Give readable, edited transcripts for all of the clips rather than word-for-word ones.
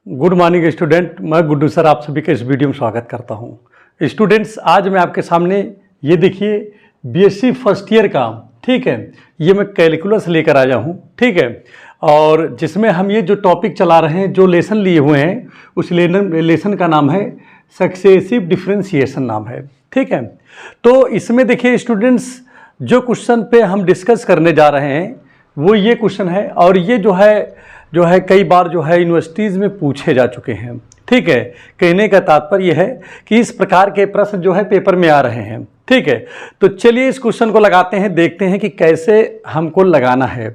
Good morning student, मैं Guddu sir आप सभी का इस वीडियो में स्वागत करता हूं। स्टूडेंट्स, आज मैं आपके सामने ये देखिए बीएससी फर्स्ट ईयर का, ठीक है, ये मैं कैलकुलस लेकर आया हूं, ठीक है, और जिसमें हम ये जो टॉपिक चला रहे हैं, जो लेसन लिए हुए हैं, उस लेसन का नाम है सक्सेसिव डिफरेंशिएशन नाम है, ठीक है। तो इसमें देखिए स्टूडेंट्स, जो क्वेश्चन पे हम डिस्कस करने जा रहे हैं वो ये क्वेश्चन है, और ये जो है कई बार जो है यूनिवर्सिटीज़ में पूछे जा चुके हैं, ठीक है। कहने का तात्पर्य है कि इस प्रकार के प्रश्न जो है पेपर में आ रहे हैं, ठीक है। तो चलिए इस क्वेश्चन को लगाते हैं, देखते हैं कि कैसे हमको लगाना है,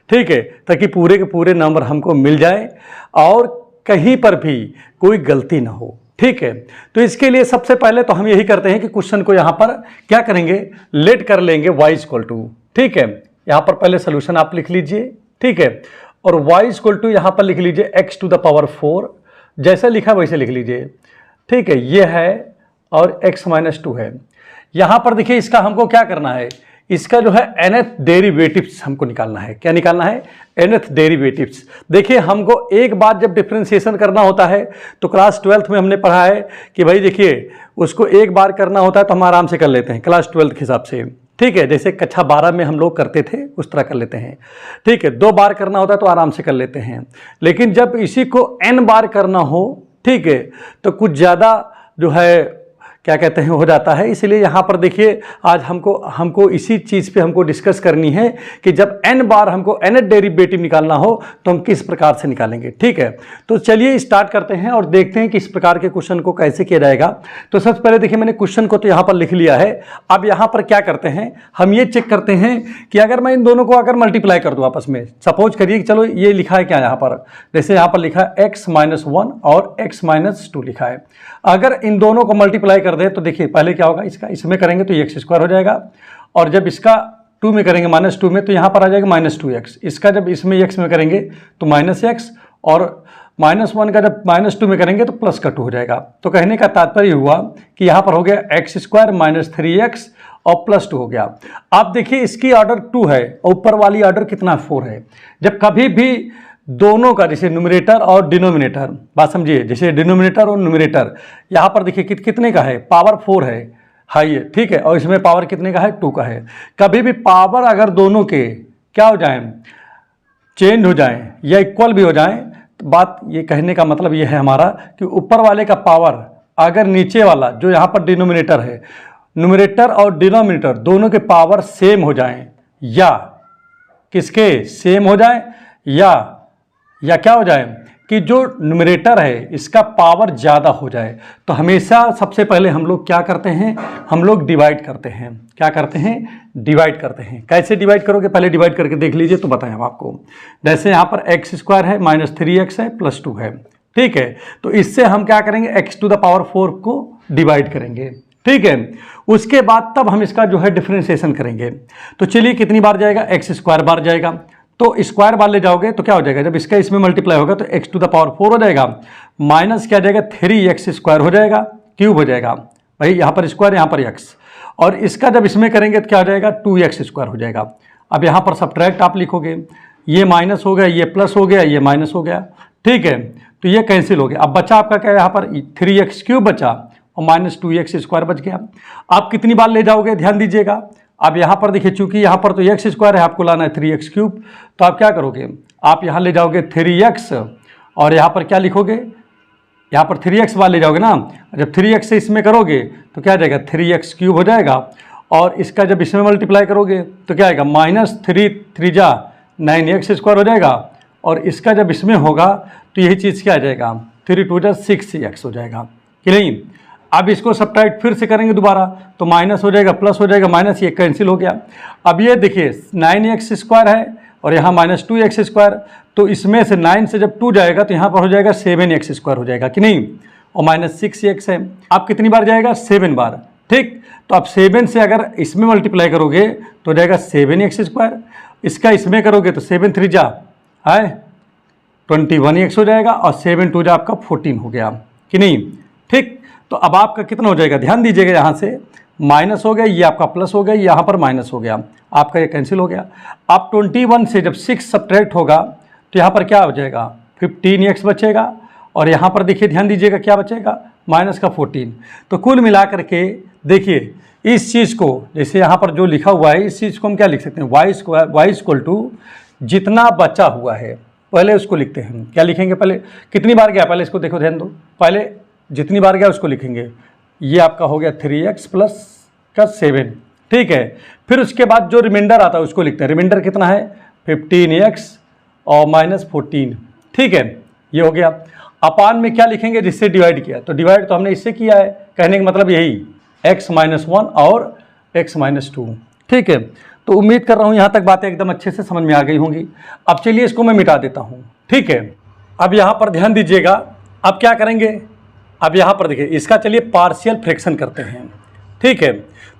ठीक है, ताकि पूरे के पूरे नंबर हमको मिल जाए और कहीं पर भी कोई गलती ना हो, ठीक है। तो इसके लिए सबसे पहले तो हम यही करते हैं कि क्वेश्चन को यहाँ पर क्या करेंगे, लेट कर लेंगे y इक्वल टू, ठीक है। यहाँ पर पहले सोल्यूशन आप लिख लीजिए, ठीक है, और y इक्वल टू यहाँ पर लिख लीजिए x टू द पावर 4, जैसा लिखा वैसे लिख लीजिए, ठीक है। ये है और x माइनस 2 है। यहाँ पर देखिए इसका हमको क्या करना है, इसका जो है nth डेरिवेटिव्स हमको निकालना है। क्या निकालना है? nth derivatives. देखिए हमको एक बार जब डिफरेंशिएशन करना होता है तो क्लास 12th में हमने पढ़ा है कि भाई देखिए उसको एक बार करना होता है तो हम आराम से कर लेते हैं क्लास 12th के हिसाब से, ठीक है। जैसे कक्षा 12 में हम लोग करते थे उस तरह कर लेते हैं, ठीक है। 2 बार करना होता है तो आराम से कर लेते हैं, लेकिन जब इसी को n बार करना हो, ठीक है, तो कुछ ज़्यादा जो है क्या कहते हैं हो जाता है। इसलिए यहाँ पर देखिए आज हमको इसी चीज़ पे हमको डिस्कस करनी है कि जब n बार हमको nth डेरिवेटिव निकालना हो तो हम किस प्रकार से निकालेंगे, ठीक है। तो चलिए स्टार्ट करते हैं और देखते हैं कि इस प्रकार के क्वेश्चन को कैसे किया जाएगा। तो सबसे पहले देखिए मैंने क्वेश्चन को तो यहाँ पर लिख लिया है। अब यहाँ पर क्या करते हैं, हम ये चेक करते हैं कि अगर मैं इन दोनों को अगर मल्टीप्लाई कर दूँ आपस में, सपोज करिए कि चलो ये लिखा है क्या यहाँ पर, जैसे यहाँ पर लिखा है x-1 और x-2 लिखा है। अगर इन दोनों को मल्टीप्लाई कर दे तो देखिए पहले क्या होगा, इसमें करेंगे तो x² हो जाएगा, और जब इसका 2 में करेंगे -2 में तो यहाँ पर आ जाएगा -2x। इसका जब इसमें x में करेंगे तो -x, और -1 का जब -2 में करेंगे तो +2 हो जाएगा। तो कहने का तात्पर्य हुआ कि यहाँ पर हो गया x² - 3x और +2 हो गया। आप देखिए इसकी ऑर्डर 2 है और ऊपर वाली ऑर्डर कितना 4 है। जब कभी भी दोनों का जैसे न्यूमरेटर और डिनोमिनेटर, बात समझिए, जैसे डिनोमिनेटर और न्यूमरेटर यहाँ पर देखिए कितने का है, पावर 4 है, हाई है, ठीक है, और इसमें पावर कितने का है, 2 का है। कभी भी पावर अगर दोनों के क्या हो जाएं, चेंज हो जाएं या इक्वल भी हो जाएं, तो बात ये कहने का मतलब ये है हमारा कि ऊपर वाले का पावर अगर नीचे वाला जो यहाँ पर डिनोमिनेटर है, न्यूमरेटर और डिनोमिनेटर दोनों के पावर सेम हो जाएं, या किसके सेम हो जाएं, या क्या हो जाए कि जो न्यूमरेटर है इसका पावर ज़्यादा हो जाए, तो हमेशा सबसे पहले हम लोग क्या करते हैं, हम लोग डिवाइड करते हैं। क्या करते हैं? डिवाइड करते हैं। कैसे डिवाइड करोगे, पहले डिवाइड करके देख लीजिए तो बताएं हम आपको। जैसे यहाँ पर x² है, -3x है, +2 है, ठीक है। तो इससे हम क्या करेंगे, x टू द पावर 4 को डिवाइड करेंगे, ठीक है। उसके बाद तब हम इसका जो है डिफरेंशिएशन करेंगे। तो चलिए कितनी बार जाएगा, x² बार जाएगा। तो स्क्वायर बार ले जाओगे तो क्या हो जाएगा, जब इसका इसमें मल्टीप्लाई होगा तो x टू द पावर 4 हो जाएगा, माइनस क्या जाएगा 3x² हो जाएगा, क्यूब हो जाएगा, भाई यहाँ पर स्क्वायर यहाँ पर x, और इसका जब इसमें करेंगे तो क्या हो जाएगा 2x² हो जाएगा। अब यहाँ पर सब्ट्रैक्ट आप लिखोगे, ये माइनस हो गया, ये प्लस हो गया, ये माइनस हो गया, ठीक है। तो ये कैंसिल हो गया। अब बचा आपका क्या, यहाँ पर 3x³ बचा और -2x² बच गया। आप कितनी बार ले जाओगे ध्यान दीजिएगा। अब यहाँ पर देखिए चूंकि यहाँ पर तो x² है, आपको लाना है 3x³, तो आप क्या करोगे, आप यहाँ ले जाओगे 3x और यहाँ पर क्या लिखोगे, यहाँ पर 3x बार ले जाओगे ना। जब 3x से इसमें करोगे तो क्या आ जाएगा 3x³ हो जाएगा, और इसका जब इसमें मल्टीप्लाई करोगे तो क्या आएगा -3 जा 9x² हो जाएगा, और इसका जब इसमें होगा तो यही चीज़ क्या आ जाएगा 3 2 जा 6x हो जाएगा कि नहीं। अब इसको सब्ट्रैक्ट फिर से करेंगे दोबारा तो माइनस हो जाएगा, प्लस हो जाएगा, माइनस ये कैंसिल हो गया। अब ये देखिए 9x² है और यहाँ -2x², तो इसमें से 9 से जब 2 जाएगा तो यहाँ पर हो जाएगा 7x² हो जाएगा कि नहीं, और -6x है। आप कितनी बार जाएगा, 7 बार, ठीक। तो आप 7 से अगर इसमें मल्टीप्लाई करोगे तो हो जाएगा 7x², इसका इसमें करोगे तो 7 3 जा है 21x हो जाएगा, और 7 2 जा आपका 14 हो गया कि नहीं, ठीक। तो अब आपका कितना हो जाएगा, ध्यान दीजिएगा, यहाँ से माइनस हो गया, ये आपका प्लस हो गया, यहाँ पर माइनस हो गया, आपका ये कैंसिल हो गया। अब 21 से जब 6 सब्ट्रैक्ट होगा तो यहाँ पर क्या हो जाएगा 15x बचेगा, और यहाँ पर देखिए ध्यान दीजिएगा क्या बचेगा, माइनस का 14। तो कुल मिला करके देखिए इस चीज़ को, जैसे यहाँ पर जो लिखा हुआ है इस चीज़ को हम क्या लिख सकते हैं, y इक्वल टू जितना बचा हुआ है पहले उसको लिखते हैं। क्या लिखेंगे, पहले कितनी बार गया पहले इसको देखो, ध्यान दो, पहले जितनी बार गया उसको लिखेंगे। ये आपका हो गया 3x प्लस का 7, ठीक है। फिर उसके बाद जो रिमाइंडर आता है उसको लिखते हैं। रिमाइंडर कितना है, 15x और माइनस 14, ठीक है। ये हो गया। अपान में क्या लिखेंगे, जिससे डिवाइड किया, तो डिवाइड तो हमने इससे किया है, कहने का मतलब यही x माइनस 1 और x माइनस 2, ठीक है। तो उम्मीद कर रहा हूँ यहाँ तक बातें एकदम अच्छे से समझ में आ गई होंगी। अब चलिए इसको मैं मिटा देता हूँ, ठीक है। अब यहाँ पर ध्यान दीजिएगा, अब क्या करेंगे, अब यहाँ पर देखिए इसका चलिए पार्शियल फ्रैक्शन करते हैं, ठीक है।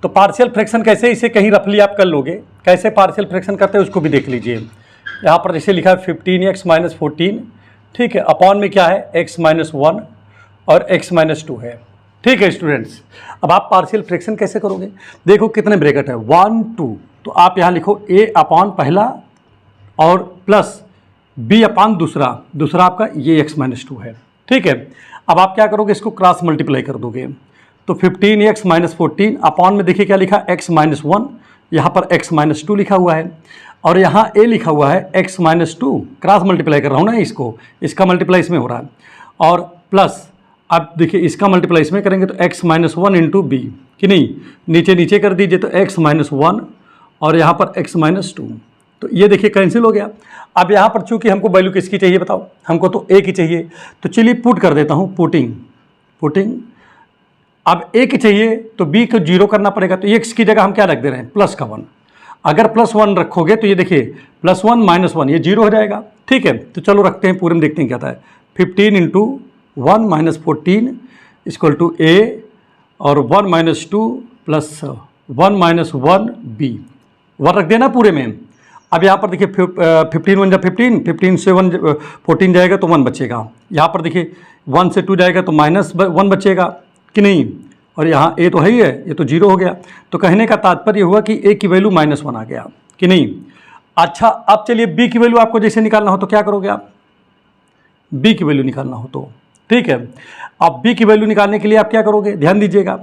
तो पार्शियल फ्रैक्शन कैसे, इसे कहीं रफली आप कर लोगे, कैसे पार्शियल फ्रैक्शन करते हैं उसको भी देख लीजिए। यहाँ पर जैसे लिखा है 15x माइनस 14, ठीक है, अपॉन में क्या है x माइनस 1 और x माइनस 2 है, ठीक है स्टूडेंट्स। अब आप पार्शियल फ्रैक्शन कैसे करोगे, देखो कितने ब्रैकेट है 1 2, तो आप यहाँ लिखो a अपॉन पहला और प्लस b अपॉन दूसरा आपका ये x माइनस 2 है, ठीक है। अब आप क्या करोगे, इसको क्रॉस मल्टीप्लाई कर दोगे, तो 15x माइनस 14 अपॉन में देखिए क्या लिखा, x माइनस 1, यहाँ पर x माइनस 2 लिखा हुआ है और यहाँ a लिखा हुआ है x माइनस 2, क्रॉस मल्टीप्लाई कर रहा हूँ ना इसको, इसका मल्टीप्लाई इसमें हो रहा है, और प्लस अब देखिए इसका मल्टीप्लाई इसमें करेंगे तो x माइनस 1 इंटू बी, कि नहीं, नीचे नीचे कर दीजिए तो x माइनस 1 और यहाँ पर x माइनस 2, तो ये देखिए कैंसिल हो गया। अब यहाँ पर चूंकि हमको वैल्यू किसकी चाहिए बताओ, हमको तो a की चाहिए, तो चलिए पुट कर देता हूँ, पुटिंग अब a की चाहिए तो b को 0 करना पड़ेगा, तो x की जगह हम क्या रख दे रहे हैं, प्लस का 1। अगर प्लस 1 रखोगे तो ये देखिए प्लस 1 माइनस 1 ये 0 हो जाएगा, ठीक है। तो चलो रखते हैं पूरे में, देखते हैं क्या आता है। 15 into 1 minus 14 equal to a और 1 माइनस 2 प्लस 1 माइनस 1 b, 1 रख देना पूरे में। अब यहाँ पर देखिए 15 1 जा 15 से 14 जाएगा तो 1 बचेगा, यहाँ पर देखिए 1 से 2 जाएगा तो माइनस 1 बचेगा, कि नहीं, और यहाँ a तो है ही है, ये तो 0 हो गया। तो कहने का तात्पर्य हुआ कि a की वैल्यू -1 आ गया, कि नहीं। अच्छा अब चलिए b की वैल्यू आपको जैसे निकालना हो तो क्या करोगे आप, b की वैल्यू निकालना हो तो, ठीक है। अब b की वैल्यू निकालने के लिए आप क्या करोगे, ध्यान दीजिएगा,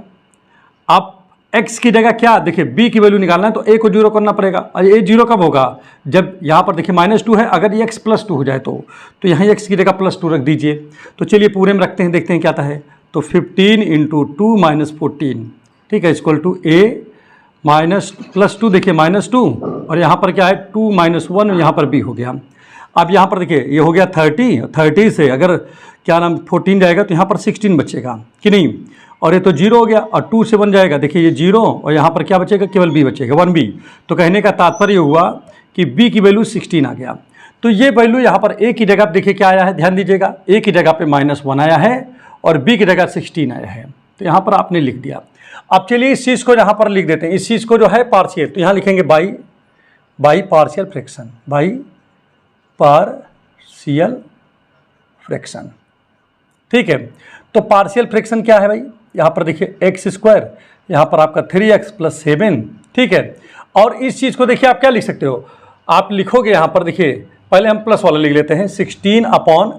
आप x की जगह क्या, देखिए b की वैल्यू निकालना है तो a को 0 करना पड़ेगा, और a 0 कब होगा, जब यहाँ पर देखिए -2 है, अगर ये x +2 हो जाए तो यहाँ x की जगह +2 रख दीजिए। तो चलिए पूरे में रखते हैं, देखते हैं क्या आता है। तो 15 इंटू 2 माइनस 14, ठीक है, इक्वल टू a माइनस +2, देखिए -2 और यहाँ पर क्या है 2 माइनस 1, यहाँ पर b हो गया। अब यहाँ पर देखिए ये हो गया 30 से अगर क्या नाम 14 जाएगा तो यहाँ पर 16 बचेगा, कि नहीं, और ये तो 0 हो गया, और 2 से 1 जाएगा, देखिए ये 0 और यहाँ पर क्या बचेगा, केवल b बचेगा, 1b। तो कहने का तात्पर्य हुआ कि b की वैल्यू 16 आ गया। तो ये वैल्यू यहाँ पर a की जगह देखिए क्या आया है, ध्यान दीजिएगा, a की जगह पे -1 आया है और b की जगह 16 आया है, तो यहाँ पर आपने लिख दिया। अब चलिए इस चीज़ को यहाँ पर लिख देते हैं, इस चीज़ को जो है पार्शियल, तो यहाँ लिखेंगे by partial fraction, by partial fraction, ठीक है। तो पार्शियल फ्रैक्शन क्या है भाई, यहाँ पर देखिए x², यहाँ पर आपका 3x + 7, ठीक है। और इस चीज़ को देखिए आप क्या लिख सकते हो, आप लिखोगे यहाँ पर देखिए, पहले हम प्लस वाला लिख लेते हैं, 16 अपॉन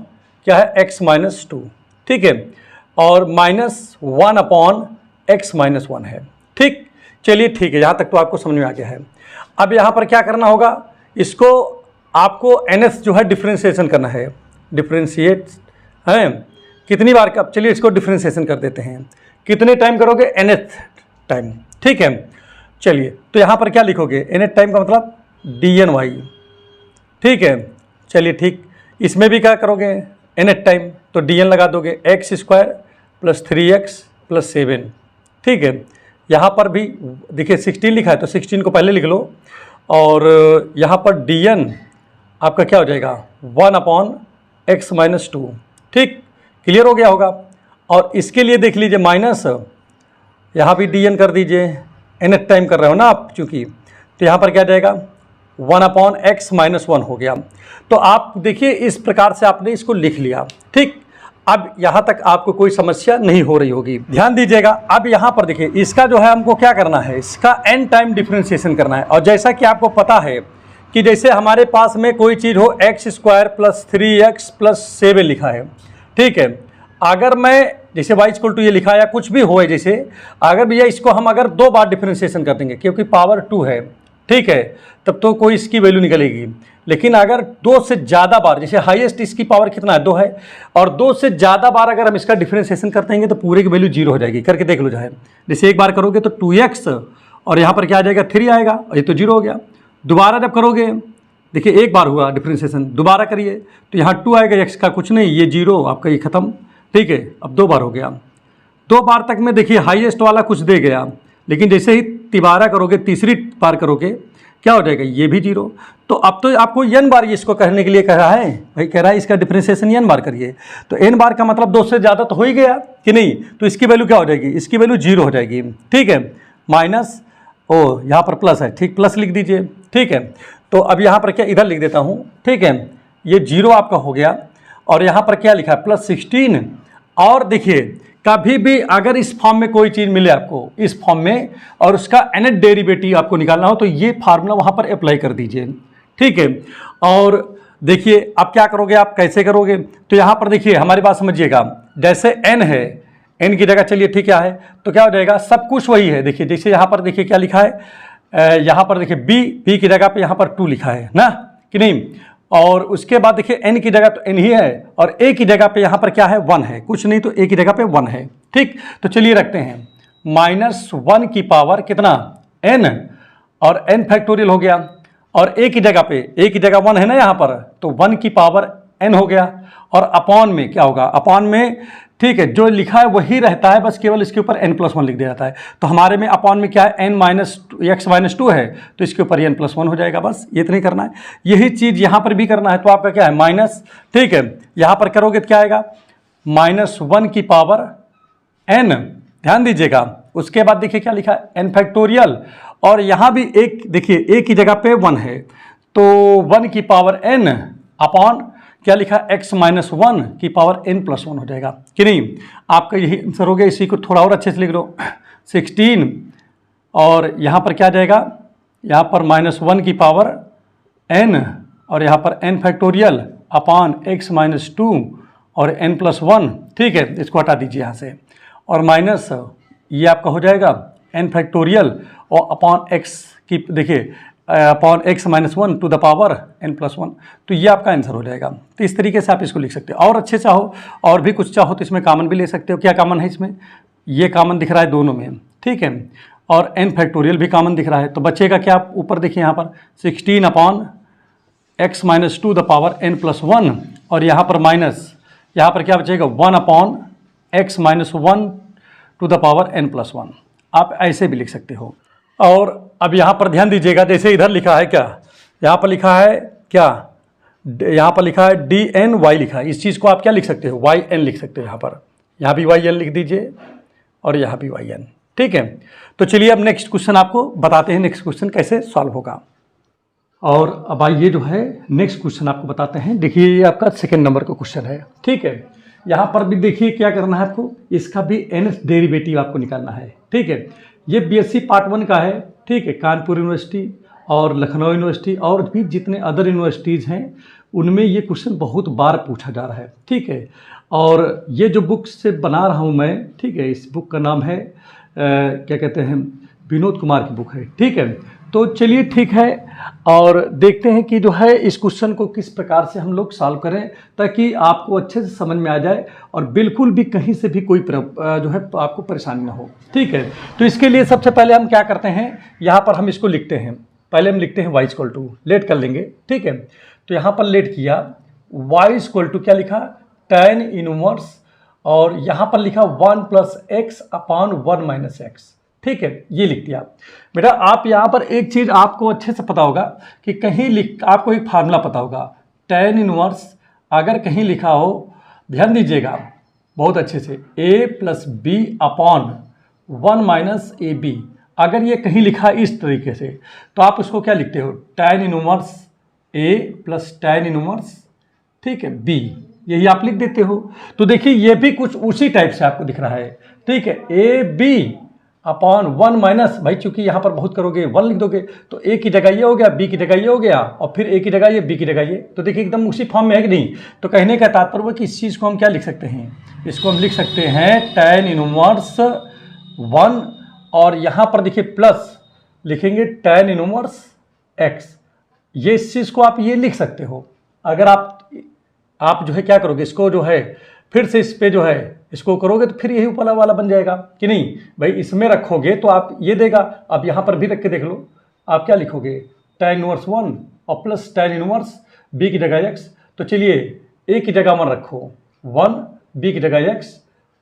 क्या है x माइनस 2, ठीक है, और -1 अपॉन x माइनस 1 है, ठीक। चलिए ठीक है, यहाँ तक तो आपको समझ में आ गया है। अब यहाँ पर क्या करना होगा, इसको आपको nth जो है डिफ्रेंशिएशन करना है, डिफ्रेंशिएट है कितनी बार का, चलिए इसको डिफ्रेंशिएशन कर देते हैं, कितने टाइम करोगे, nth टाइम, ठीक है। चलिए तो यहाँ पर क्या लिखोगे, nth टाइम का मतलब dny, ठीक है। चलिए ठीक, इसमें भी क्या करोगे, nth टाइम, तो dn लगा दोगे, x² + 3x + 7, ठीक है। यहाँ पर भी देखिए 16 लिखा है तो 16 को पहले लिख लो, और यहाँ पर dn आपका क्या हो जाएगा 1 अपॉन x माइनस 2, ठीक, क्लियर हो गया होगा। और इसके लिए देख लीजिए माइनस, यहाँ भी dn कर दीजिए, nth टाइम कर रहे हो ना आप चूँकि, तो यहाँ पर क्या जाएगा 1 अपॉन x माइनस 1 हो गया। तो आप देखिए इस प्रकार से आपने इसको लिख लिया, ठीक। अब यहाँ तक आपको कोई समस्या नहीं हो रही होगी, ध्यान दीजिएगा। अब यहाँ पर देखिए इसका जो है हमको क्या करना है, इसका n टाइम डिफ्रेंशिएशन करना है। और जैसा कि आपको पता है कि जैसे हमारे पास में कोई चीज़ हो x² + 3x + 7 लिखा है, ठीक है। अगर मैं जैसे y इक्वल टू ये लिखा या कुछ भी हो, जैसे अगर भैया इसको हम अगर 2 बार डिफरेंशिएशन कर देंगे क्योंकि पावर 2 है, ठीक है, तब तो कोई इसकी वैल्यू निकलेगी। लेकिन अगर 2 से ज़्यादा बार, जैसे हाईएस्ट इसकी पावर कितना है 2 है, और 2 से ज़्यादा बार अगर हम इसका डिफरेंशिएशन करते हैं तो पूरे की वैल्यू 0 हो जाएगी। करके देख लो चाहे, जैसे एक बार करोगे तो 2x और यहाँ पर क्या आ जाएगा 3 आएगा, और ये तो 0 हो गया। दोबारा जब करोगे, देखिए एक बार हुआ डिफरेंशिएशन, दोबारा करिए तो यहाँ 2 आएगा, x का कुछ नहीं, ये 0 आपका ये खत्म, ठीक है। अब 2 बार हो गया, 2 बार तक में देखिए हाईएस्ट वाला कुछ दे गया, लेकिन जैसे ही तिबारा करोगे, तीसरी बार करोगे, क्या हो जाएगा, ये भी 0। तो अब तो आपको n बार इसको कहने के लिए कह रहा है, भाई कह रहा है इसका डिफरेंशिएशन n बार करिए, तो n बार का मतलब 2 से ज़्यादा तो हो ही गया कि नहीं, तो इसकी वैल्यू क्या हो जाएगी, इसकी वैल्यू 0 हो जाएगी, ठीक है। माइनस यहाँ पर प्लस है, ठीक, प्लस लिख दीजिए, ठीक है। तो अब यहाँ पर क्या, इधर लिख देता हूँ, ठीक है, ये 0 आपका हो गया, और यहाँ पर क्या लिखा है +16। और देखिए कभी भी अगर इस फॉर्म में कोई चीज़ मिले आपको, इस फॉर्म में, और उसका nth डेरिवेटिव आपको निकालना हो, तो ये फार्मूला वहाँ पर अप्लाई कर दीजिए, ठीक है। और देखिए अब क्या करोगे, आप कैसे करोगे, तो यहाँ पर देखिए हमारी बात समझिएगा, जैसे n है, n की जगह चलिए ठीक क्या है, तो क्या हो जाएगा, सब कुछ वही है। देखिए जैसे यहाँ पर देखिए क्या लिखा है, यहाँ पर देखिए b की जगह पे यहाँ पर 2 लिखा है ना, कि नहीं, और उसके बाद देखिए n की जगह तो n ही है, और a की जगह पे यहाँ पर क्या है 1 है, कुछ नहीं तो a की जगह पे 1 है, ठीक। तो चलिए रखते हैं -1 की पावर कितना n, और n फैक्टोरियल हो गया, और a की जगह पे, a की जगह 1 है ना यहाँ पर, तो 1 की पावर n हो गया, और अपॉन में क्या होगा, अपॉन में, ठीक है, जो लिखा है वही रहता है, बस केवल इसके ऊपर n+1 लिख दिया जाता है। तो हमारे में अपॉन में क्या है, x-2 है, तो इसके ऊपर n+1 हो जाएगा, बस ये इतना ही करना है। यही चीज़ यहाँ पर भी करना है, तो आपका क्या है माइनस, ठीक है, यहाँ पर करोगे तो क्या आएगा, -1 की पावर n, ध्यान दीजिएगा। उसके बाद देखिए क्या लिखा है n फैक्टोरियल, और यहाँ भी एक देखिए a की जगह पे 1 है, तो 1 की पावर n अपॉन क्या लिखा, x-1 की पावर n+1 हो जाएगा कि नहीं। आपका यही आंसर हो गया। इसी को थोड़ा और अच्छे से लिख लो, 16, और यहाँ पर क्या जाएगा, यहाँ पर -1 की पावर n, और यहाँ पर n फैक्टोरियल अपॉन x-2 और n+1, ठीक है, इसको हटा दीजिए यहाँ से, और माइनस ये आपका हो जाएगा n फैक्टोरियल और अपॉन x की, देखिए upon x-1 to the power n+1, तो ये आपका आंसर हो जाएगा। तो इस तरीके से आप इसको लिख सकते हो। और अच्छे चाहो और भी कुछ चाहो तो इसमें कॉमन भी ले सकते हो। क्या कॉमन है इसमें, ये कॉमन दिख रहा है दोनों में, ठीक है, और n फैक्टोरियल भी कॉमन दिख रहा है, तो बचेगा क्या, आप ऊपर देखिए यहाँ पर 16 upon x-2 the power n+1, और यहाँ पर माइनस, यहाँ पर क्या बचेगा 1 upon x-1 to the power n+1। आप ऐसे भी लिख सकते हो। और अब यहाँ पर ध्यान दीजिएगा, जैसे इधर लिखा है क्या, यहाँ पर लिखा है क्या, यहाँ पर लिखा है dny लिखा है, इस चीज़ को आप क्या लिख सकते हो, yn लिख सकते हो। यहाँ भी yn लिख दीजिए, और यहाँ भी yn, ठीक है। तो चलिए अब नेक्स्ट क्वेश्चन आपको बताते हैं, नेक्स्ट क्वेश्चन कैसे सॉल्व होगा। और अब आइए जो है नेक्स्ट क्वेश्चन आपको बताते हैं। देखिए ये आपका 2nd नंबर का क्वेश्चन है, ठीक है। यहाँ पर भी देखिए क्या करना है आपको, इसका भी nth डेरिवेटिव आपको निकालना है, ठीक है। ये बीएससी पार्ट 1 का है, ठीक है। कानपुर यूनिवर्सिटी और लखनऊ यूनिवर्सिटी और भी जितने अदर यूनिवर्सिटीज़ हैं उनमें ये क्वेश्चन बहुत बार पूछा जा रहा है, ठीक है। और ये जो बुक से बना रहा हूँ मैं, ठीक है, इस बुक का नाम है क्या कहते हैं, विनोद कुमार की बुक है, ठीक है। तो चलिए ठीक है, और देखते हैं कि जो है इस क्वेश्चन को किस प्रकार से हम लोग सॉल्व करें ताकि आपको अच्छे से समझ में आ जाए और बिल्कुल भी कहीं से भी कोई जो है आपको परेशानी ना हो, ठीक है। तो इसके लिए सबसे पहले हम क्या करते हैं, यहाँ पर हम इसको लिखते हैं, पहले हम लिखते हैं y इक्वल टू, लेट कर लेंगे, ठीक है। तो यहाँ पर लेट किया, y इक्वल टू क्या लिखा, tan इनवर्स, और यहाँ पर लिखा 1 + x अपॉन 1 - x, ठीक है, ये लिख दिया। बेटा आप यहाँ पर एक चीज़ आपको अच्छे से पता होगा कि कहीं आपको एक फार्मूला पता होगा, tan इनवर्स अगर कहीं लिखा हो, ध्यान दीजिएगा बहुत अच्छे से, a + b अपॉन 1 - ab, अगर ये कहीं लिखा इस तरीके से तो आप उसको क्या लिखते हो, tan inverse a + tan inverse, ठीक है, b, यही आप लिख देते हो। तो देखिए ये भी कुछ उसी टाइप से आपको दिख रहा है, ठीक है, ab अपॉन 1 माइनस, भाई चूंकि यहाँ पर बहुत करोगे 1 लिख दोगे तो ए की जगह ये हो गया, बी की जगह ये हो गया, और फिर ए की जगह ये, बी की जगह ये। तो देखिए एकदम उसी फॉर्म में है कि नहीं। तो कहने का तात्पर्य वो कि इस चीज़ को हम क्या लिख सकते हैं, इसको हम लिख सकते हैं tan इनवर्स 1, और यहाँ पर देखिए प्लस लिखेंगे tan इनवर्स x। ये इस चीज़ को आप ये लिख सकते हो। अगर आप जो है क्या करोगे, इसको जो है फिर से इस पे जो है इसको करोगे तो फिर यही ऊपर वाला बन जाएगा कि नहीं। भाई इसमें रखोगे तो आप ये देगा, अब यहाँ पर भी रख के देख लो, आप क्या लिखोगे tan इनवर्स 1 और प्लस tan इनवर्स b की जगह x। तो चलिए a की जगह 1 रखो 1, b की जगह x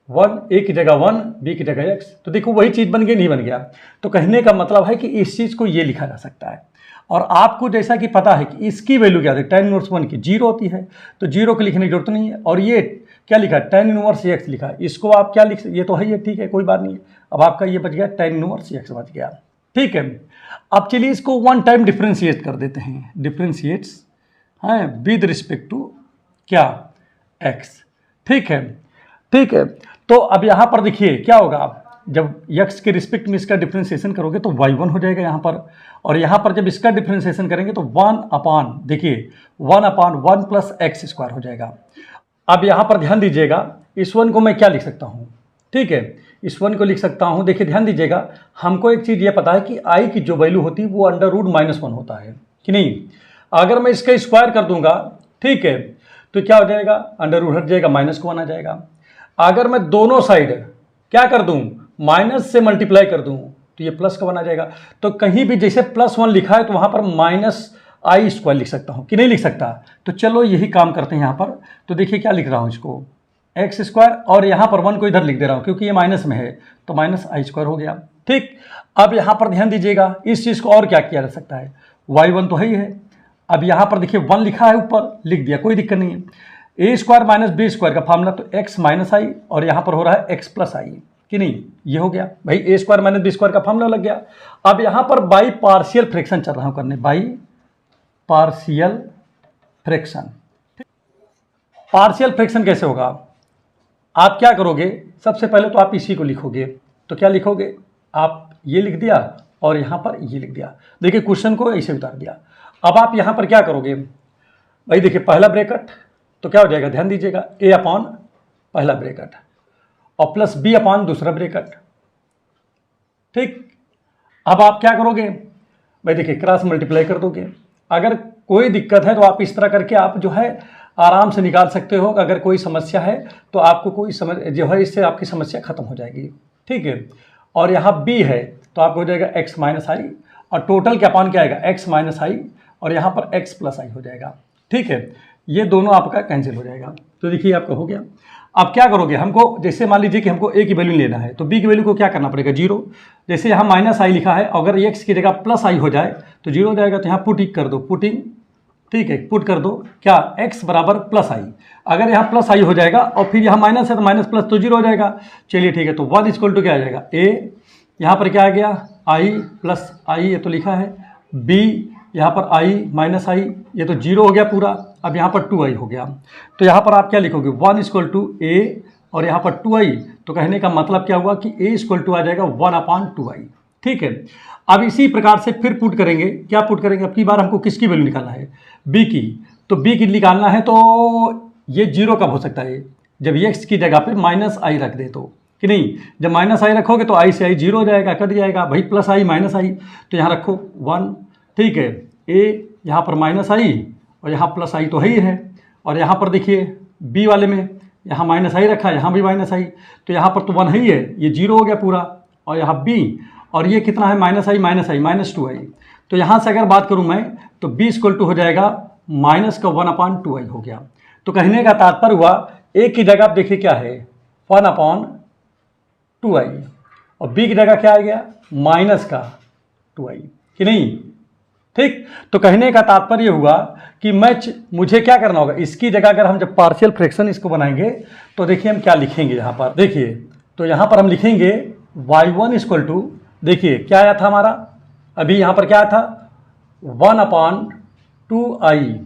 1, a की जगह 1, b की जगह x। तो देखो वही चीज़ बन गई, नहीं बन गया। तो कहने का मतलब है कि इस चीज़ को ये लिखा जा सकता है। और आपको जैसा कि पता है कि इसकी वैल्यू क्या है, tan इनवर्स 1 की 0 होती है, तो 0 को लिखने की जरूरत नहीं है। और ये क्या लिखा है, tan इनवर्स x लिखा है, इसको आप क्या लिख, ये तो है ये, ठीक है कोई बात नहीं है। अब आपका ये बच गया tan इनवर्स x बच गया, ठीक है। अब चलिए इसको 1 टाइम डिफ्रेंशिएट कर देते हैं, डिफ्रेंशिएट्स हैं विद रिस्पेक्ट टू क्या x, ठीक है, ठीक है। तो अब यहाँ पर देखिए क्या होगा, जब x के रिस्पेक्ट में इसका डिफ्रेंशिएशन करोगे तो y1 हो जाएगा यहाँ पर, और यहाँ पर जब इसका डिफ्रेंशिएशन करेंगे तो 1 अपान, देखिए 1 अपान 1 प्लस एक्स स्क्वायर हो जाएगा। अब यहाँ पर ध्यान दीजिएगा, इस 1 को मैं क्या लिख सकता हूँ, ठीक है, इस 1 को लिख सकता हूँ। देखिए ध्यान दीजिएगा, हमको एक चीज़ ये पता है कि i की जो वैल्यू होती है वो √-1 होता है कि नहीं। अगर मैं इसका स्क्वायर कर दूंगा, ठीक है, तो क्या हो जाएगा, अंडर हट जाएगा, -1 आ जाएगा। अगर मैं दोनों साइड क्या कर दूं, माइनस से मल्टीप्लाई कर दूं तो ये प्लस का 1 आ जाएगा। तो कहीं भी जैसे +1 लिखा है तो वहां पर -i² लिख सकता हूं कि नहीं लिख सकता। तो चलो यही काम करते हैं यहाँ पर। तो देखिए क्या लिख रहा हूं, इसको x², और यहाँ पर 1 को इधर लिख दे रहा हूं क्योंकि ये माइनस में है, तो -i² हो गया, ठीक। अब यहाँ पर ध्यान दीजिएगा, इस चीज़ को और क्या किया जा सकता है, y1 तो है ही है। अब यहाँ पर देखिए 1 लिखा है ऊपर, लिख दिया, कोई दिक्कत नहीं है। a² - b² का फार्मूला तो x - i, और यहाँ पर हो रहा है x + i कि नहीं, ये हो गया भाई, a² - b² का फार्मूला लग गया। अब यहाँ पर बाई पार्शियल फ्रैक्शन चल रहा हूँ करने, by partial fraction. Partial fraction कैसे होगा, आप क्या करोगे, सबसे पहले तो आप इसी को लिखोगे। तो क्या लिखोगे, आप ये लिख दिया और यहाँ पर ये लिख दिया। देखिए क्वेश्चन को ऐसे उतार दिया। अब आप यहाँ पर क्या करोगे भाई, देखिए पहला ब्रैकेट तो क्या हो जाएगा, ध्यान दीजिएगा, a अपॉन पहला ब्रैकेट और प्लस b अपॉन दूसरा ब्रैकेट, ठीक। अब आप क्या करोगे भाई, देखिए क्रॉस मल्टीप्लाई कर दोगे। अगर कोई दिक्कत है तो आप इस तरह करके आप जो है आराम से निकाल सकते हो। अगर कोई समस्या है तो आपको कोई जो है इससे आपकी समस्या खत्म हो जाएगी, ठीक है। और यहाँ b है तो आपको हो जाएगा x - i, और टोटल क्या अपॉन क्या आएगा, x - i, और यहाँ पर x + i हो जाएगा, ठीक है। ये दोनों आपका कैंसिल हो जाएगा। तो देखिए आपका हो गया। अब क्या करोगे, हमको जैसे मान लीजिए कि हमको a की वैल्यू लेना है तो b की वैल्यू को क्या करना पड़ेगा, 0। जैसे यहाँ -i लिखा है, अगर x की जगह +i हो जाए तो 0 हो जाएगा। तो यहाँ पुटिंग कर दो, पुटिंग, ठीक है, पुट कर दो क्या, x = +i। अगर यहाँ +i हो जाएगा और फिर यहाँ माइनस है तो माइनस प्लस तो 0 हो जाएगा। चलिए ठीक है, तो 1 = क्या आ जाएगा, a, यहाँ पर क्या आ गया, i + i, ये तो लिखा है, b यहाँ पर i - i, ये तो 0 हो गया पूरा। अब यहाँ पर 2i हो गया। तो यहाँ पर आप क्या लिखोगे, 1 = a और यहाँ पर 2i। तो कहने का मतलब क्या हुआ कि a = आ जाएगा 1/2i, ठीक है। अब इसी प्रकार से फिर पुट करेंगे, क्या पुट करेंगे, अब की बार हमको किसकी वैल्यू निकालना है, b की। तो b की निकालना है तो ये 0 कब हो सकता है, जब x की जगह पे -i रख दे तो, कि नहीं। जब -i रखोगे तो i से i 0 हो जाएगा, कट जाएगा भाई, +i - i। तो यहाँ रखो 1, ठीक है, a यहाँ पर -i और यहाँ +i तो है ही है। और यहाँ पर देखिए b वाले में यहाँ -i रखा है, यहाँ भी -i, तो यहाँ पर तो 1 है ही है, ये 0 हो गया पूरा। और यहाँ b, और ये कितना है, -i - 2i। तो यहाँ से अगर बात करूँ मैं तो b = हो जाएगा -1/2i हो गया। तो कहने का तात्पर्य हुआ a की जगह आप देखिए क्या है, 1/2i, और b की जगह क्या आ गया, -2i, कि नहीं, ठीक। तो कहने का तात्पर्य हुआ कि मुझे क्या करना होगा, इसकी जगह अगर हम जब पार्शियल फ्रैक्शन इसको बनाएंगे तो देखिए हम क्या लिखेंगे यहाँ पर, देखिए तो यहाँ पर हम लिखेंगे y1 = देखिए क्या आया था हमारा, अभी यहाँ पर क्या था 1/2i,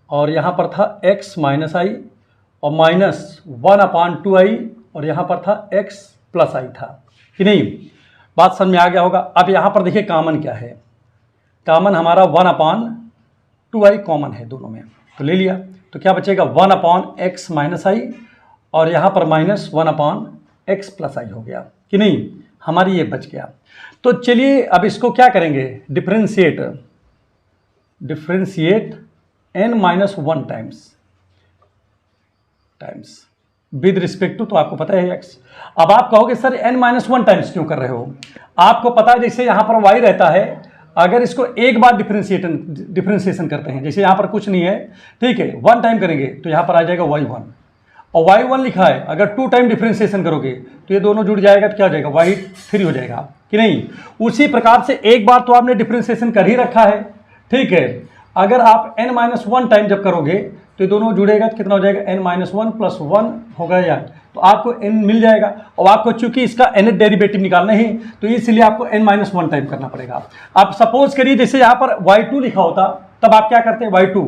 और यहाँ पर था x - i और -1/2i, और यहाँ पर था x + i था, कि नहीं। बात समझ में आ गया होगा। अब यहाँ पर देखिए कॉमन क्या है, कॉमन हमारा 1/2i कॉमन है दोनों में, तो ले लिया। तो क्या बचेगा 1/x माइनस आई, और यहाँ पर माइनस 1/x प्लस आई हो गया कि नहीं, हमारी ये बच गया। तो चलिए अब इसको क्या करेंगे, differentiate n-1 times with respect to, तो आपको पता है x। अब आप कहोगे सर n-1 टाइम्स क्यों कर रहे हो, आपको पता है जैसे यहाँ पर y रहता है, अगर इसको एक बार डिफ्रेंशिएशन करते हैं, जैसे यहाँ पर कुछ नहीं है, ठीक है, 1 टाइम करेंगे तो यहाँ पर आ जाएगा y1, और y1 लिखा है, अगर 2 टाइम डिफ्रेंशिएशन करोगे तो ये दोनों जुड़ जाएगा, तो क्या हो जाएगा y3 हो जाएगा कि नहीं। उसी प्रकार से एक बार तो आपने डिफ्रेंशिएशन कर ही रखा है, ठीक है, अगर आप n-1 टाइम जब करोगे तो ये दोनों जुड़ेगा, तो कितना हो जाएगा n-1 प्लस 1 होगा यार, तो आपको n मिल जाएगा। और आपको चूंकि इसका nth डेरिवेटिव निकालना है तो इसलिए आपको n-1 टाइम करना पड़ेगा। आप सपोज करिए जैसे यहाँ पर y2 लिखा होता, तब आप क्या करते हैं y2,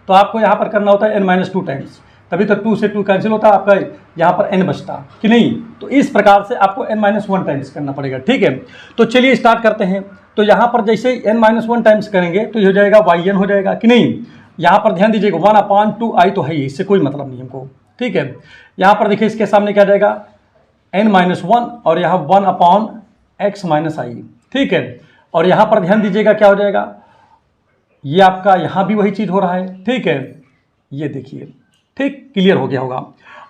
तो आपको यहाँ पर करना होता है n-2 टाइम्स, तभी तो 2 से 2 कैंसिल होता, आपका यहाँ पर n बचता कि नहीं। तो इस प्रकार से आपको n-1 टाइम्स करना पड़ेगा, ठीक है। तो चलिए स्टार्ट करते हैं। तो यहाँ पर जैसे n-1 टाइम्स करेंगे तो ये हो जाएगा yn हो जाएगा कि नहीं। यहाँ पर ध्यान दीजिएगा 1/2i तो है ही, इससे कोई मतलब नहीं हमको, ठीक है। यहाँ पर देखिए इसके सामने क्या जाएगा n-1 और यहाँ 1/x माइनस आई, ठीक है। और यहाँ पर ध्यान दीजिएगा क्या हो जाएगा, ये आपका यहाँ भी वही चीज़ हो रहा है, ठीक है, ये देखिए, ठीक, क्लियर हो गया होगा।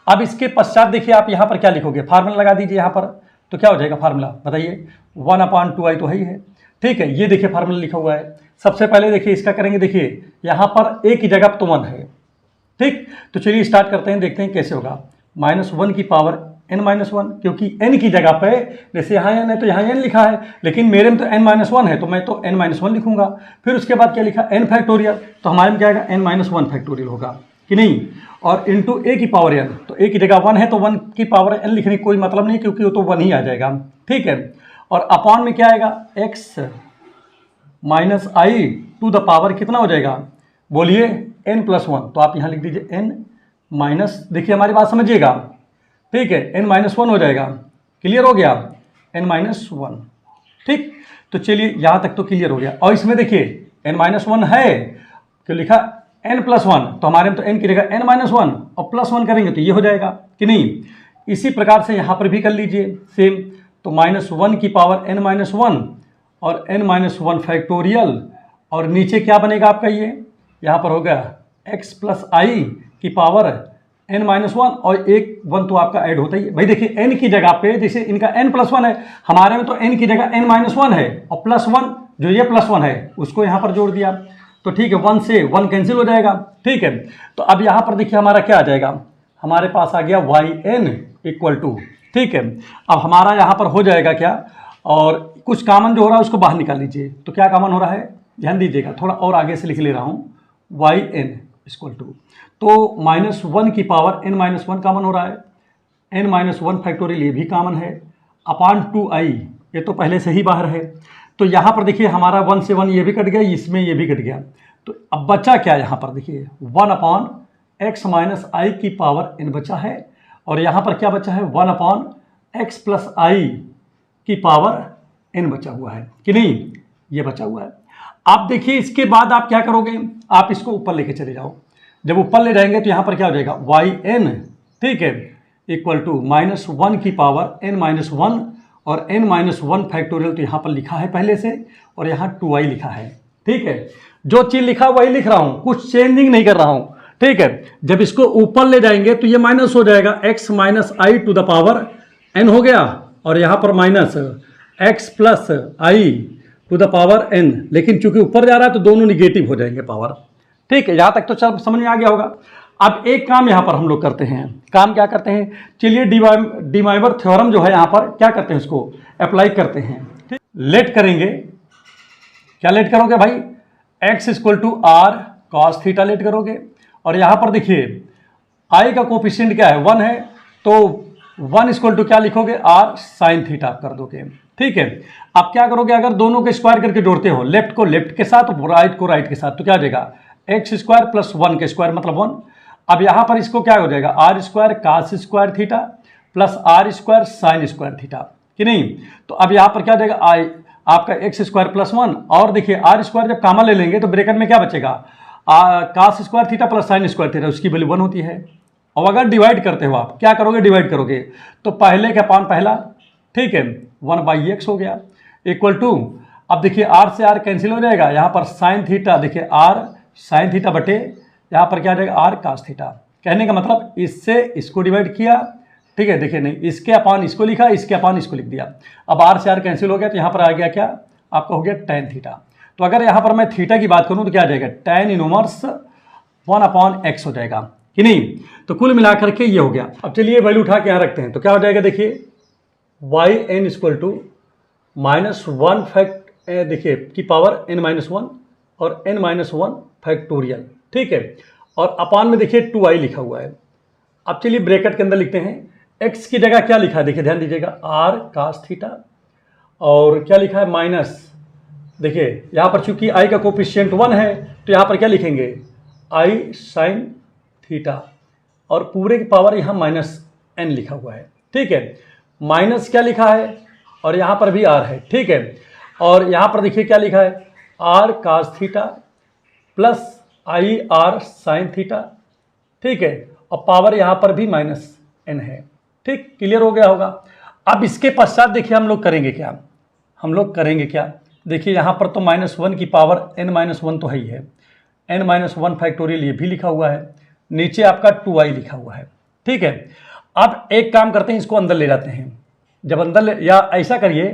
अब इसके पश्चात देखिए आप यहाँ पर क्या लिखोगे, फार्मूला लगा दीजिए यहाँ पर, तो क्या हो जाएगा फार्मूला बताइए, 1/2i तो है ही है, ठीक है। ये देखिए फार्मूला लिखा हुआ है। सबसे पहले देखिए इसका करेंगे, देखिए यहाँ पर a की जगह तो 1 है, ठीक। तो चलिए स्टार्ट करते हैं, देखते हैं कैसे होगा। -1 की पावर n-1, क्योंकि n की जगह पे जैसे यहाँ n है तो यहाँ n लिखा है, लेकिन मेरे में तो n-1 है तो मैं तो n-1 लिखूंगा। फिर उसके बाद क्या लिखा n फैक्टोरियल, तो हमारे में क्या आएगा n-1 फैक्टोरियल होगा कि नहीं। और इंटू a की पावर n, तो a की जगह 1 है तो 1 की पावर n लिखने की कोई मतलब नहीं, क्योंकि वो तो 1 ही आ जाएगा, ठीक है। और अपॉन में क्या आएगा x minus I to the power कितना हो जाएगा, बोलिए n+1, तो आप यहाँ लिख दीजिए n माइनस, देखिए हमारी बात समझिएगा, ठीक है, n-1 हो जाएगा, क्लियर हो गया, n-1, ठीक। तो चलिए यहाँ तक तो क्लियर हो गया। और इसमें देखिए n-1 है, क्यों लिखा n+1, तो हमारे में तो n की जगह n-1 और +1 करेंगे तो ये हो जाएगा कि नहीं। इसी प्रकार से यहाँ पर भी कर लीजिए सेम, तो -1 की पावर n-1 और n-1 फैक्टोरियल, और नीचे क्या बनेगा आपका, ये यहाँ पर होगा x प्लस आई की पावर n-1 और एक 1 तो आपका ऐड होता ही है। भाई देखिए n की जगह पे जैसे इनका n+1 है, हमारे में तो n की जगह n-1 है, और +1 जो ये +1 है उसको यहाँ पर जोड़ दिया, तो ठीक है, 1 से 1 कैंसिल हो जाएगा, ठीक है। तो अब यहाँ पर देखिए हमारा क्या आ जाएगा, हमारे पास आ गया yn इक्वल टू, ठीक है। अब हमारा यहाँ पर हो जाएगा क्या, और कुछ कॉमन जो हो रहा है उसको बाहर निकाल लीजिए। तो क्या कॉमन हो रहा है, ध्यान दीजिएगा, थोड़ा और आगे से लिख ले रहा हूँ, yn इक्वल टू, तो -1 की पावर n-1 कॉमन हो रहा है, n-1 फैक्टोरियल ये भी कॉमन है, अपॉन 2i ये तो पहले से ही बाहर है। तो यहाँ पर देखिए हमारा 1 से 1 ये भी कट गया, इसमें ये भी कट गया, तो अब बचा क्या, यहाँ पर देखिए 1/x माइनस आई की पावर n बचा है, और यहाँ पर क्या बचा है 1/x प्लस आई की पावर n बचा हुआ है कि नहीं, ये बचा हुआ है। आप देखिए इसके बाद आप क्या करोगे, आप इसको ऊपर लेके चले जाओ, जब ऊपर ले जाएंगे तो यहाँ पर क्या हो जाएगा yn, ठीक है, इक्वल टू -1 की पावर n-1 और n-1 फैक्टोरियल, तो यहाँ पर लिखा है पहले से, और यहाँ 2i लिखा है, ठीक है। जो चीज़ लिखा वही लिख रहा हूँ, कुछ चेंजिंग नहीं कर रहा हूँ, ठीक है। जब इसको ऊपर ले जाएंगे तो ये माइनस हो जाएगा, x minus I to the power n हो गया, और यहाँ पर minus x plus I to the power n, लेकिन चूंकि ऊपर जा रहा है तो दोनों निगेटिव हो जाएंगे पावर, ठीक है। यहाँ तक तो चल समझ में आ गया होगा। अब एक काम यहाँ पर हम लोग करते हैं, काम क्या करते हैं, चलिए डिमॉइवर थ्योरम जो है यहाँ पर क्या करते हैं, उसको अप्लाई करते हैं, ठीक। लेट करेंगे, क्या लेट करोगे भाई, x equal to r cos theta let करोगे, और यहाँ पर देखिए i का कोफिशिएंट क्या है 1 है, तो 1 इक्वल टू क्या लिखोगे r sin थीटा कर दोगे, ठीक है। अब क्या करोगे, अगर दोनों के स्क्वायर करके जोड़ते हो, लेफ्ट को लेफ्ट के साथ राइट को राइट के साथ, तो क्या हो जाएगा x² प्लस 1 के स्क्वायर मतलब 1। अब यहाँ पर इसको क्या हो जाएगा r² cos² theta plus r² sin² theta कि नहीं। तो अब यहाँ पर क्या हो जाएगा, आई आपका एक्स स्क्वायर प्लस 1, और देखिए आर स्क्वायर जब कॉमन ले लेंगे तो ब्रैकेट में क्या बचेगा, cos square theta plus sine square theta, उसकी वैल्यू 1 होती है। अब अगर डिवाइड करते हो आप क्या करोगे, डिवाइड करोगे तो पहले का पान पहला, ठीक है, 1/x हो गया इक्वल टू, अब देखिए आर से आर कैंसिल हो जाएगा, यहाँ पर साइन थीटा, देखिए आर साइन थीटा बटे यहाँ पर क्या आ जाएगा आर कास थीटा। कहने का मतलब इससे इसको डिवाइड किया, ठीक है, देखिए नहीं इसके अपान इसको लिखा, इसके अपान इसको लिख दिया। अब आर से आर कैंसिल हो गया तो यहाँ पर आ गया क्या आपका हो गया tan थीटा। तो अगर यहाँ पर मैं थीटा की बात करूँ तो क्या आ जाएगा tan इनवर्स 1/x हो जाएगा कि नहीं। तो कुल मिलाकर के ये हो गया। अब चलिए वैल्यू उठा के यहाँ रखते हैं तो क्या हो जाएगा, देखिए yn इक्वल टू -1 फैक्ट, देखिए की पावर n-1 और n-1 फैक्टोरियल, ठीक है, और अपान में देखिए 2i लिखा हुआ है। अब चलिए ब्रैकेट के अंदर लिखते हैं, x की जगह क्या लिखा है, देखिए ध्यान दीजिएगा r कास थीटा, और क्या लिखा है माइनस, देखिए यहाँ पर चूंकि i का कोफिशिएंट 1 है तो यहाँ पर क्या लिखेंगे i साइन थीटा, और पूरे की पावर यहाँ -n लिखा हुआ है, ठीक है, माइनस क्या लिखा है और यहाँ पर भी r है, ठीक है, और यहाँ पर देखिए क्या लिखा है r cos theta plus i r sine theta, ठीक है, और पावर यहाँ पर भी -n है, ठीक, क्लियर हो गया होगा। अब इसके पश्चात देखिए हम लोग करेंगे क्या, देखिए यहाँ पर तो -1 की पावर n-1 तो है ही है, n-1 फैक्टोरियल ये भी लिखा हुआ है, नीचे आपका 2i लिखा हुआ है, ठीक है। अब एक काम करते हैं, इसको अंदर ले जाते हैं, जब अंदर ले, या ऐसा करिए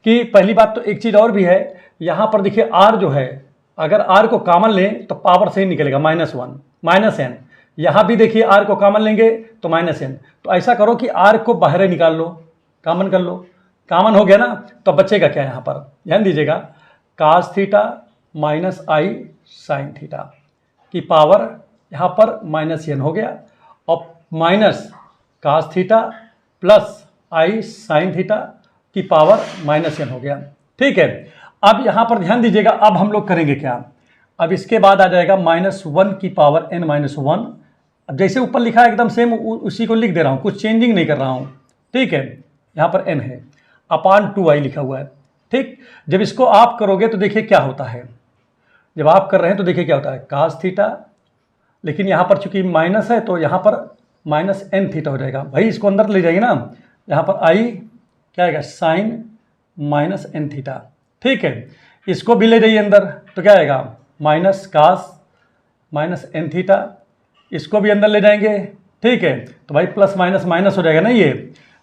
कि पहली बात तो एक चीज़ और भी है, यहाँ पर देखिए r जो है, अगर r को कॉमन लें तो पावर से ही निकलेगा -1 -n, यहाँ भी देखिए r को कॉमन लेंगे तो -n। तो ऐसा करो कि r को बाहर निकाल लो, कॉमन कर लो, कॉमन हो गया ना, तो बचेगा क्या यहाँ पर, ध्यान दीजिएगा cos theta minus i sine theta की पावर यहाँ पर -n हो गया, और minus cos theta plus i sine theta की पावर -n हो गया, ठीक है। अब यहाँ पर ध्यान दीजिएगा, अब हम लोग करेंगे क्या, अब इसके बाद आ जाएगा -1 की पावर n-1, अब जैसे ऊपर लिखा है एकदम सेम उसी को लिख दे रहा हूँ, कुछ चेंजिंग नहीं कर रहा हूँ, ठीक है, यहाँ पर n है, अपान 2i लिखा हुआ है, ठीक। जब इसको आप करोगे तो देखिए क्या होता है, जब आप कर रहे हैं तो देखिए क्या होता है कास थीटा, लेकिन यहाँ पर चूंकि माइनस है तो यहाँ पर -n थीटा हो जाएगा, भाई इसको अंदर ले जाइए ना, यहाँ पर i क्या आएगा साइन -n थीटा, ठीक है, इसको भी ले जाइए अंदर तो क्या आएगा माइनस कास -n थीटा, इसको भी अंदर ले जाएंगे, ठीक है, तो भाई प्लस माइनस माइनस हो जाएगा ना ये,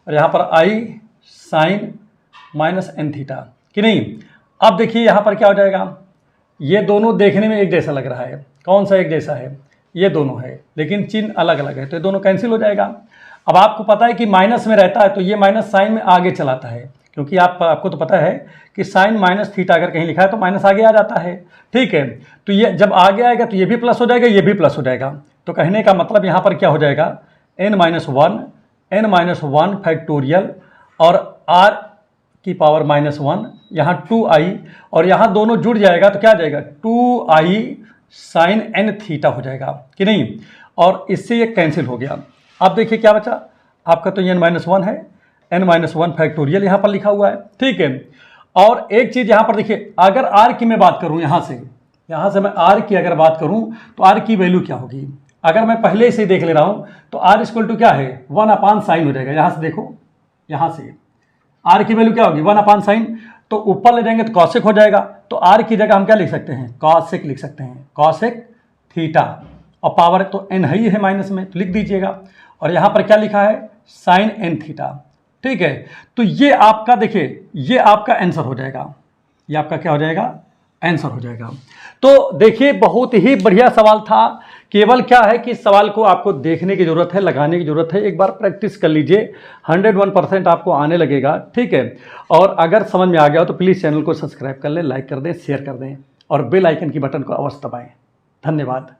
और यहाँ पर i साइन -n थीटा कि नहीं। अब देखिए यहाँ पर क्या हो जाएगा, ये दोनों देखने में एक जैसा लग रहा है, कौन सा एक जैसा है, ये दोनों है, लेकिन चिन्ह अलग अलग है, तो ये दोनों कैंसिल हो जाएगा। अब आपको पता है कि माइनस में रहता है तो ये माइनस साइन में आगे चलाता है, क्योंकि आपको तो पता है कि साइन माइनस थीटा अगर कहीं लिखा है तो माइनस आगे आ जाता है, ठीक है। तो ये जब आगे आएगा तो ये भी प्लस हो जाएगा, ये भी प्लस हो जाएगा, तो कहने का मतलब यहाँ पर क्या हो जाएगा n-1 फैक्टोरियल और r की पावर -1, यहाँ 2i, और यहाँ दोनों जुड़ जाएगा तो क्या आ जाएगा 2i साइन n थीटा हो जाएगा कि नहीं, और इससे ये कैंसिल हो गया। अब देखिए क्या बचा आपका, तो ये n-1 है, n-1 फैक्टोरियल यहाँ पर लिखा हुआ है, ठीक है। और एक चीज़ यहाँ पर देखिए, अगर r की मैं बात करूँ, यहाँ से मैं r की अगर बात करूँ तो r की वैल्यू क्या होगी, अगर मैं पहले से देख ले रहा हूँ तो r इक्वल टू क्या है 1/sin हो जाएगा, यहाँ से देखो, यहाँ से r की वैल्यू क्या होगी 1/sin, तो ऊपर ले जाएंगे तो कॉसेक हो जाएगा, तो r की जगह हम क्या लिख सकते हैं कॉसेक लिख सकते हैं, कॉसेक थीटा, और पावर तो n ही है माइनस में तो लिख दीजिएगा, और यहाँ पर क्या लिखा है साइन n थीटा, ठीक है। तो ये आपका देखिए, ये आपका आंसर हो जाएगा, ये आपका क्या हो जाएगा आंसर हो जाएगा। तो देखिए बहुत ही बढ़िया सवाल था, केवल क्या है कि इस सवाल को आपको देखने की ज़रूरत है, लगाने की ज़रूरत है, एक बार प्रैक्टिस कर लीजिए, 101% आपको आने लगेगा, ठीक है। और अगर समझ में आ गया हो तो प्लीज़ चैनल को सब्सक्राइब कर लें, लाइक कर दें, शेयर कर दें, और बेल आइकन की बटन को अवश्य दबाएं। धन्यवाद।